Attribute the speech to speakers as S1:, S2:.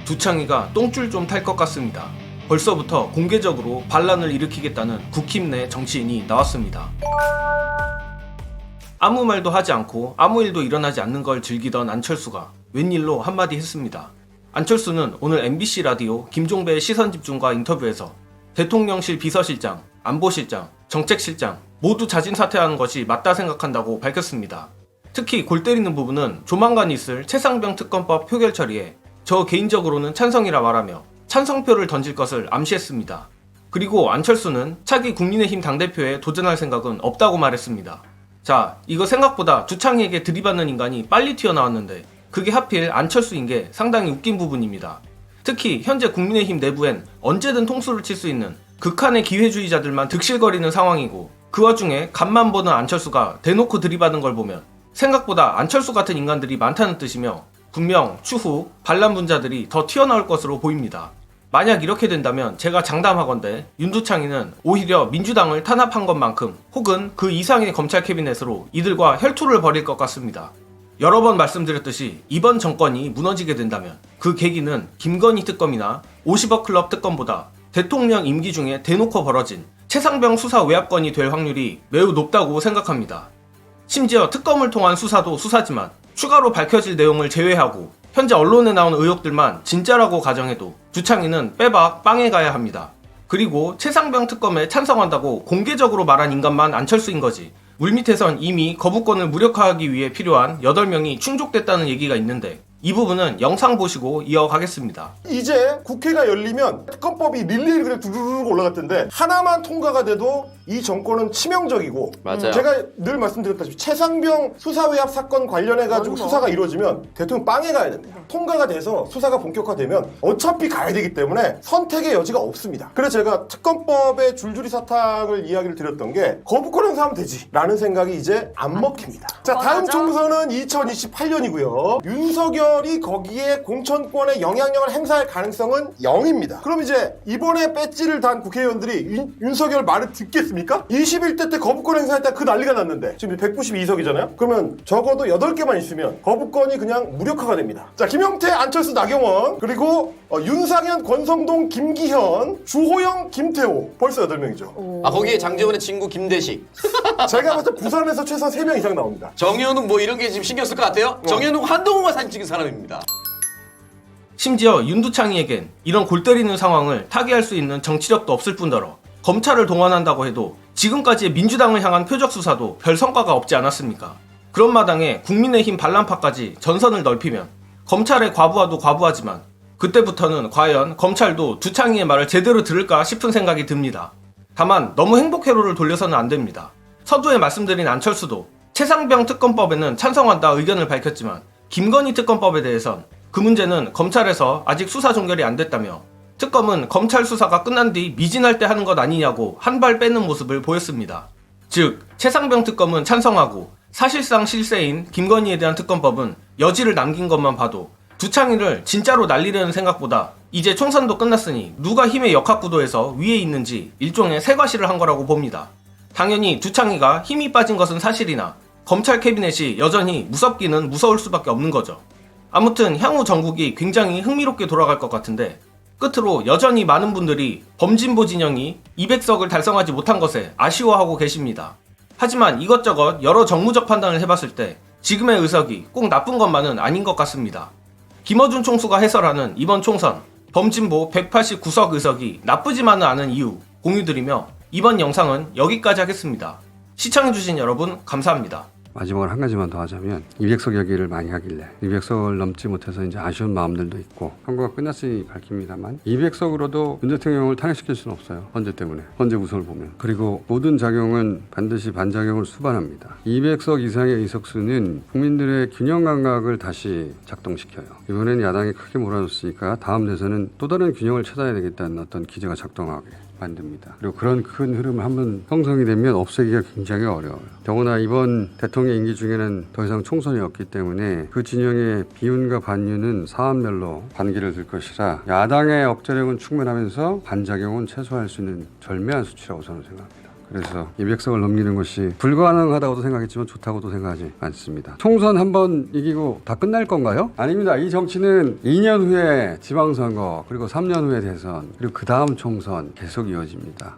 S1: 두창이가 똥줄 좀 탈 것 같습니다. 벌써부터 공개적으로 반란을 일으키겠다는 국힘 내 정치인이 나왔습니다. 아무 말도 하지 않고 아무 일도 일어나지 않는 걸 즐기던 안철수가 웬일로 한마디 했습니다. 안철수는 오늘 MBC 라디오 김종배의 시선집중과 인터뷰에서 대통령실 비서실장, 안보실장, 정책실장 모두 자진 사퇴하는 것이 맞다 생각한다고 밝혔습니다. 특히 골 때리는 부분은 조만간 있을 최상병 특검법 표결 처리에 저 개인적으로는 찬성이라 말하며 찬성표를 던질 것을 암시했습니다. 그리고 안철수는 차기 국민의힘 당대표에 도전할 생각은 없다고 말했습니다. 자, 이거 생각보다 두창이에게 들이받는 인간이 빨리 튀어나왔는데 그게 하필 안철수인 게 상당히 웃긴 부분입니다. 특히 현재 국민의힘 내부엔 언제든 통수를 칠 수 있는 극한의 기회주의자들만 득실거리는 상황이고 그 와중에 간만 보는 안철수가 대놓고 들이받는 걸 보면 생각보다 안철수 같은 인간들이 많다는 뜻이며 분명 추후 반란 분자들이 더 튀어나올 것으로 보입니다. 만약 이렇게 된다면 제가 장담하건대 윤두창이는 오히려 민주당을 탄압한 것만큼 혹은 그 이상의 검찰 캐비넷으로 이들과 혈투를 벌일 것 같습니다. 여러 번 말씀드렸듯이 이번 정권이 무너지게 된다면 그 계기는 김건희 특검이나 50억 클럽 특검보다 대통령 임기 중에 대놓고 벌어진 최상병 수사 외압건이 될 확률이 매우 높다고 생각합니다. 심지어 특검을 통한 수사도 수사지만 추가로 밝혀질 내용을 제외하고 현재 언론에 나온 의혹들만 진짜라고 가정해도 두창이는 빼박 빵에 가야 합니다. 그리고 최상병 특검에 찬성한다고 공개적으로 말한 인간만 안철수인 거지 물밑에선 이미 거부권을 무력화하기 위해 필요한 8명이 충족됐다는 얘기가 있는데 이 부분은 영상 보시고 이어가겠습니다.
S2: 이제 국회가 열리면 특검법이 릴레이로 그냥 두루룩 올라갔던데 하나만 통과가 돼도 이 정권은 치명적이고
S3: 맞아요.
S2: 제가 늘 말씀드렸다시피 최상병 수사외압 사건 관련해가지고 수사가 이루어지면 대통령 빵에 가야 됩니다. 통과가 돼서 수사가 본격화되면 어차피 가야 되기 때문에 선택의 여지가 없습니다. 그래서 제가 특검법의 줄줄이 사탕을 이야기를 드렸던 게 거부권 행사하면 되지 라는 생각이 이제 안 먹힙니다. 자, 다음 총선은 2028년이고요. 윤석열이 거기에 공천권의 영향력을 행사할 가능성은 0입니다. 그럼 이제 이번에 배지를 단 국회의원들이 윤석열 말을 듣겠습니까? 21대 때 거부권 행사할 때 그 난리가 났는데 지금 192석이잖아요? 그러면 적어도 8개만 있으면 거부권이 그냥 무력화가 됩니다. 자, 김영태, 안철수, 나경원 그리고 윤상현, 권성동, 김기현, 주호영, 김태호 벌써 8명이죠.
S3: 아, 거기에 장제원의 친구 김대식.
S2: 제가 봤을 때 부산에서 최소한 3명 이상 나옵니다.
S3: 정현욱 뭐 이런 게 지금 신경 쓸 것 같아요? 정현욱 한동훈과 사진 찍은 사람입니다.
S1: 심지어 윤두창이에겐 이런 골 때리는 상황을 타개할 수 있는 정치력도 없을 뿐더러 검찰을 동원한다고 해도 지금까지의 민주당을 향한 표적 수사도 별 성과가 없지 않았습니까? 그런 마당에 국민의힘 반란파까지 전선을 넓히면 검찰의 과부하도 과부하지만 그때부터는 과연 검찰도 두창이의 말을 제대로 들을까 싶은 생각이 듭니다. 다만 너무 행복회로를 돌려서는 안 됩니다. 서두에 말씀드린 안철수도 최상병 특검법에는 찬성한다 의견을 밝혔지만 김건희 특검법에 대해선 그 문제는 검찰에서 아직 수사 종결이 안 됐다며 특검은 검찰 수사가 끝난 뒤 미진할 때 하는 것 아니냐고 한 발 빼는 모습을 보였습니다. 즉 최상병 특검은 찬성하고 사실상 실세인 김건희에 대한 특검법은 여지를 남긴 것만 봐도 두창이를 진짜로 날리려는 생각보다 이제 총선도 끝났으니 누가 힘의 역학구도에서 위에 있는지 일종의 세과시를 한 거라고 봅니다. 당연히 두창이가 힘이 빠진 것은 사실이나 검찰 캐비넷이 여전히 무섭기는 무서울 수밖에 없는 거죠. 아무튼 향후 정국이 굉장히 흥미롭게 돌아갈 것 같은데 끝으로 여전히 많은 분들이 범진보 진영이 200석을 달성하지 못한 것에 아쉬워하고 계십니다. 하지만 이것저것 여러 정무적 판단을 해봤을 때 지금의 의석이 꼭 나쁜 것만은 아닌 것 같습니다. 김어준 총수가 해설하는 이번 총선 범진보 189석 의석이 나쁘지만은 않은 이유 공유드리며 이번 영상은 여기까지 하겠습니다. 시청해주신 여러분 감사합니다.
S4: 마지막으로 한 가지만 더 하자면 200석 얘기를 많이 하길래 200석을 넘지 못해서 이제 아쉬운 마음들도 있고 선거가 끝났으니 밝힙니다만 200석으로도 윤 대통령을 탄핵시킬 수는 없어요. 헌재 때문에. 헌재 구성을 보면. 그리고 모든 작용은 반드시 반작용을 수반합니다. 200석 이상의 의석수는 국민들의 균형 감각을 다시 작동시켜요. 이번엔 야당이 크게 몰아줬으니까 다음 대선은 또 다른 균형을 찾아야 되겠다는 어떤 기제가 작동하게 만듭니다. 그리고 그런 큰 흐름을 한번 형성이 되면 없애기가 굉장히 어려워요. 더구나 이번 대통령 임기 중에는 더 이상 총선이 없기 때문에 그 진영의 비윤과 반윤은 사안별로 반기를 들 것이라 야당의 억제력은 충분하면서 반작용은 최소화할 수 있는 절묘한 수치라고 저는 생각합니다. 그래서 200석을 넘기는 것이 불가능하다고도 생각했지만 좋다고도 생각하지 않습니다. 총선 한번 이기고 다 끝날 건가요? 아닙니다. 이 정치는 2년 후에 지방선거, 그리고 3년 후에 대선, 그리고 그 다음 총선 계속 이어집니다.